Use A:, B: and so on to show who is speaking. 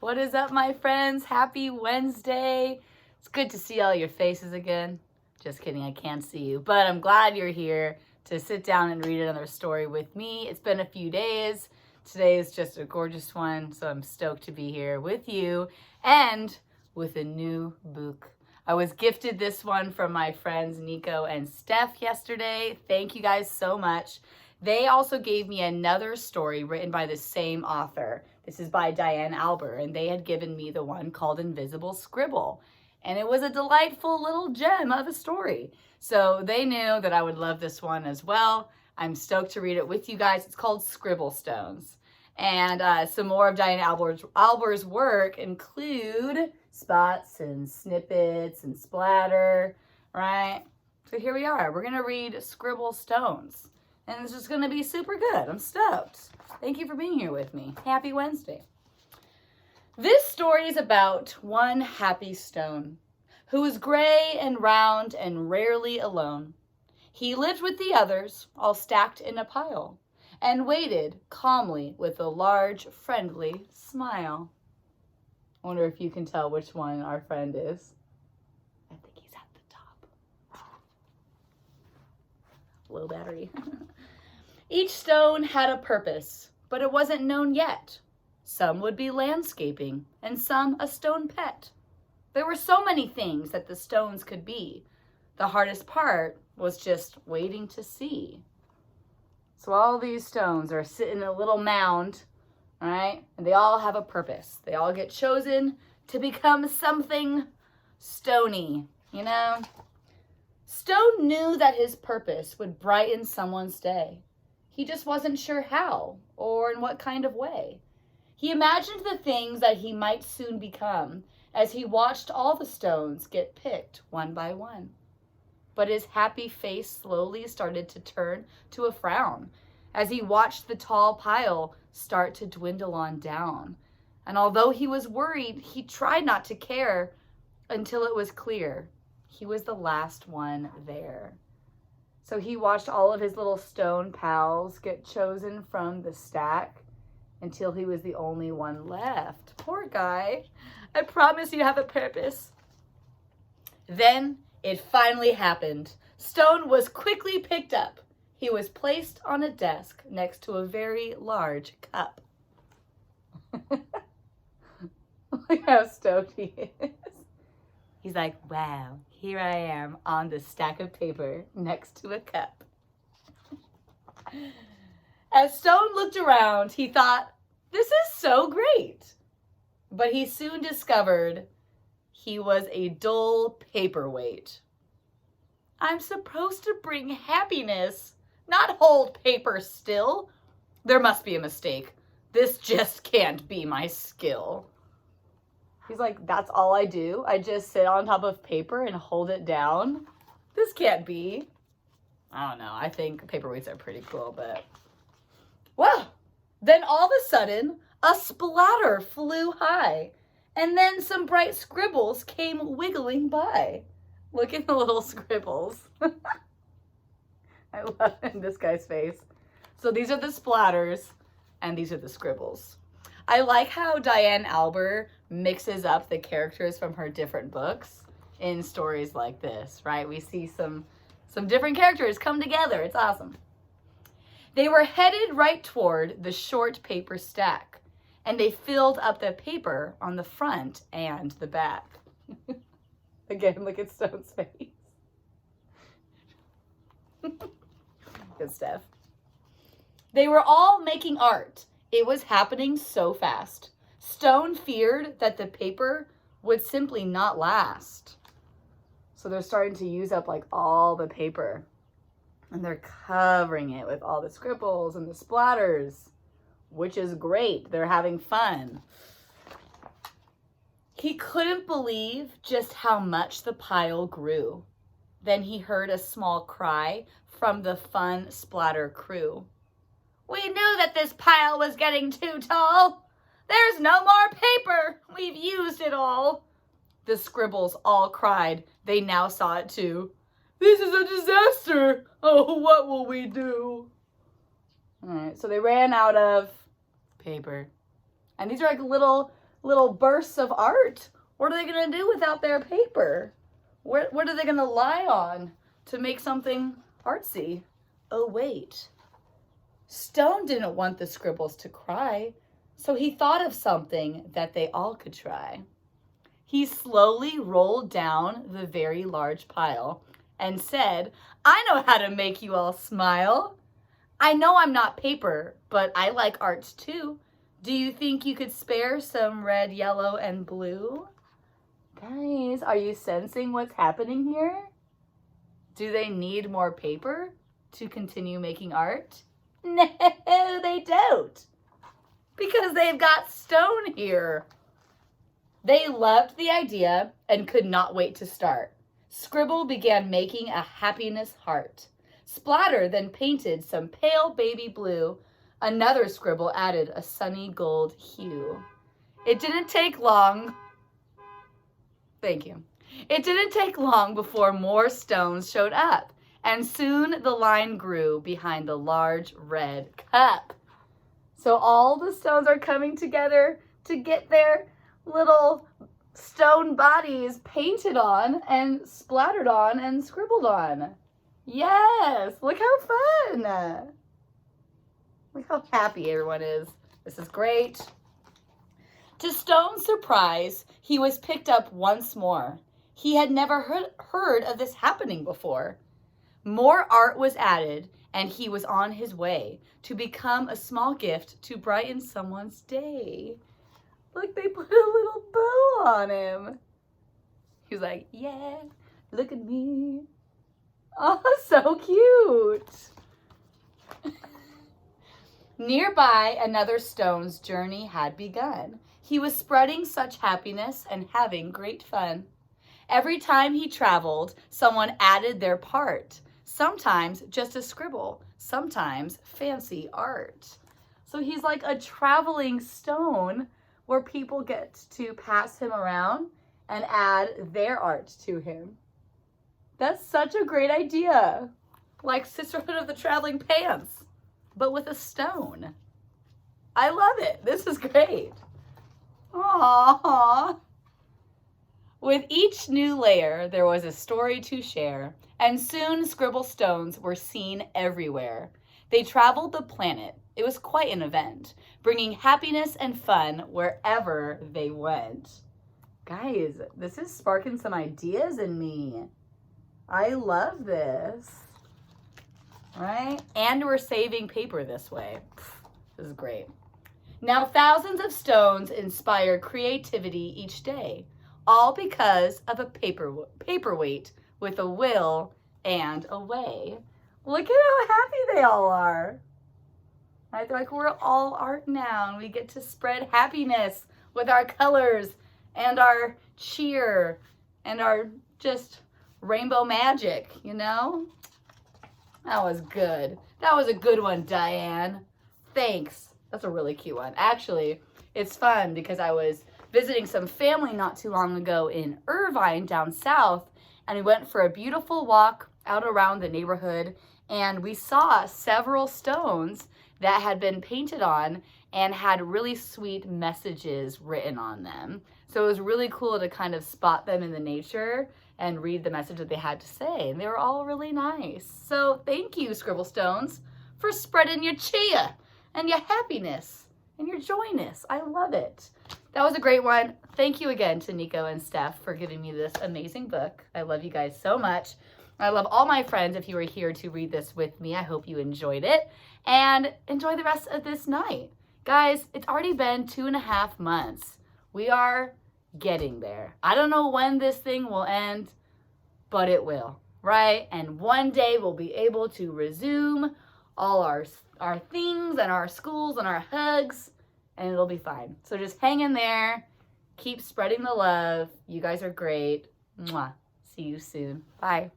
A: What is up, my friends? Happy Wednesday. It's good to see all your faces again. Just kidding, I can't see you, but I'm glad you're here to sit down and read another story with me. It's been a few days. Today is just a gorgeous one, so I'm stoked to be here with you and with a new book. I was gifted this one from my friends Nico and Steph yesterday. Thank you guys so much. They also gave me another story written by the same author. This is by Diane Alber, and they had given me the one called Invisible Scribble. And it was a delightful little gem of a story. So they knew that I would love this one as well. I'm stoked to read it with you guys. It's called Scribble Stones. And some more of Diane Alber's work include spots and snippets and splatter, right? So here we are. We're going to read Scribble Stones. And this is going to be super good. I'm stoked. Thank you for being here with me. Happy Wednesday. This story is about one happy stone who was gray and round and rarely alone. He lived with the others, all stacked in a pile, and waited calmly with a large, friendly smile. I wonder if you can tell which one our friend is. I think he's at the top. Low battery. Each stone had a purpose, but it wasn't known yet. Some would be landscaping, and some a stone pet. There were so many things that the stones could be. The hardest part was just waiting to see. So all these stones are sitting in a little mound, right? And they all have a purpose. They all get chosen to become something stony, you know? Stone knew that his purpose would brighten someone's day. He just wasn't sure how or in what kind of way. He imagined the things that he might soon become as he watched all the stones get picked one by one. But his happy face slowly started to turn to a frown as he watched the tall pile start to dwindle on down. And although he was worried, he tried not to care until it was clear he was the last one there. So he watched all of his little stone pals get chosen from the stack until he was the only one left. Poor guy. I promise you have a purpose. Then it finally happened. Stone was quickly picked up. He was placed on a desk next to a very large cup. Look how stoked he is. He's like, wow, here I am on the stack of paper next to a cup. As Stone looked around, he thought, this is so great. But he soon discovered he was a dull paperweight. I'm supposed to bring happiness, not hold paper still. There must be a mistake. This just can't be my skill. He's like, that's all I do. I just sit on top of paper and hold it down. This can't be. I don't know. I think paperweights are pretty cool, but... Well, then all of a sudden, a splatter flew high, and then some bright scribbles came wiggling by. Look at the little scribbles. I love this guy's face. So these are the splatters, and these are the scribbles. I like how Diane Alber mixes up the characters from her different books in stories like this, right? We see some different characters come together. It's awesome. They were headed right toward the short paper stack, and they filled up the paper on the front and the back. Again, look at Stone's face. Good stuff. They were all making art. It was happening so fast. Stone feared that the paper would simply not last. So they're starting to use up like all the paper. And they're covering it with all the scribbles and the splatters, which is great. They're having fun. He couldn't believe just how much the pile grew. Then he heard a small cry from the fun splatter crew. We knew that this pile was getting too tall. There's no more paper. We've used it all. The scribbles all cried. They now saw it too. This is a disaster. Oh, what will we do? All right, so they ran out of paper. And these are like little little bursts of art. What are they going to do without their paper? What are they going to lie on to make something artsy? Oh, wait. Stone didn't want the scribbles to cry, so he thought of something that they all could try. He slowly rolled down the very large pile and said, I know how to make you all smile. I know I'm not paper, but I like art too. Do you think you could spare some red, yellow, and blue? Guys, are you sensing what's happening here? Do they need more paper to continue making art? No, they don't. Because they've got stone here. They loved the idea and could not wait to start. Scribble began making a happiness heart. Splatter then painted some pale baby blue. Another scribble added a sunny gold hue. It didn't take long. Thank you. It didn't take long before more stones showed up, and soon the line grew behind the large red cup. So all the stones are coming together to get their little stone bodies painted on and splattered on and scribbled on. Yes, look how fun. Look how happy everyone is. This is great. To Stone's surprise, he was picked up once more. He had never heard of this happening before. More art was added, and he was on his way to become a small gift to brighten someone's day. Look, they put a little bow on him. He was like, yeah, look at me. Oh, so cute. Nearby, another stone's journey had begun. He was spreading such happiness and having great fun. Every time he traveled, someone added their part. Sometimes just a scribble, sometimes fancy art. So he's like a traveling stone where people get to pass him around and add their art to him. That's such a great idea. Like Sisterhood of the Traveling Pants, but with a stone. I love it. This is great. Aww. With each new layer, there was a story to share, and soon Scribble Stones were seen everywhere. They traveled the planet. It was quite an event, bringing happiness and fun wherever they went. Guys, this is sparking some ideas in me. I love this. Right? And we're saving paper this way. This is great. Now, thousands of stones inspire creativity each day, all because of a paperweight with a will and a way. Look at how happy they all are. Right? They're like, we're all art now, and we get to spread happiness with our colors and our cheer and our just rainbow magic, you know? That was good. That was a good one, Diane. Thanks. That's a really cute one. Actually, it's fun because I was visiting some family not too long ago in Irvine down south, and we went for a beautiful walk out around the neighborhood, and we saw several stones that had been painted on and had really sweet messages written on them. So it was really cool to kind of spot them in the nature and read the message that they had to say. And they were all really nice. So thank you, Scribble Stones, for spreading your cheer and your happiness and your joyness. I love it. That was a great one. Thank you again to Nico and Steph for giving me this amazing book. I love you guys so much. I love all my friends. If you were here to read this with me, I hope you enjoyed it. And enjoy the rest of this night. Guys, it's already been 2.5 months. We are getting there. I don't know when this thing will end, but it will, right? And one day we'll be able to resume all our things and our schools and our hugs, and it'll be fine. So just hang in there. Keep spreading the love. You guys are great. Mwah. See you soon. Bye.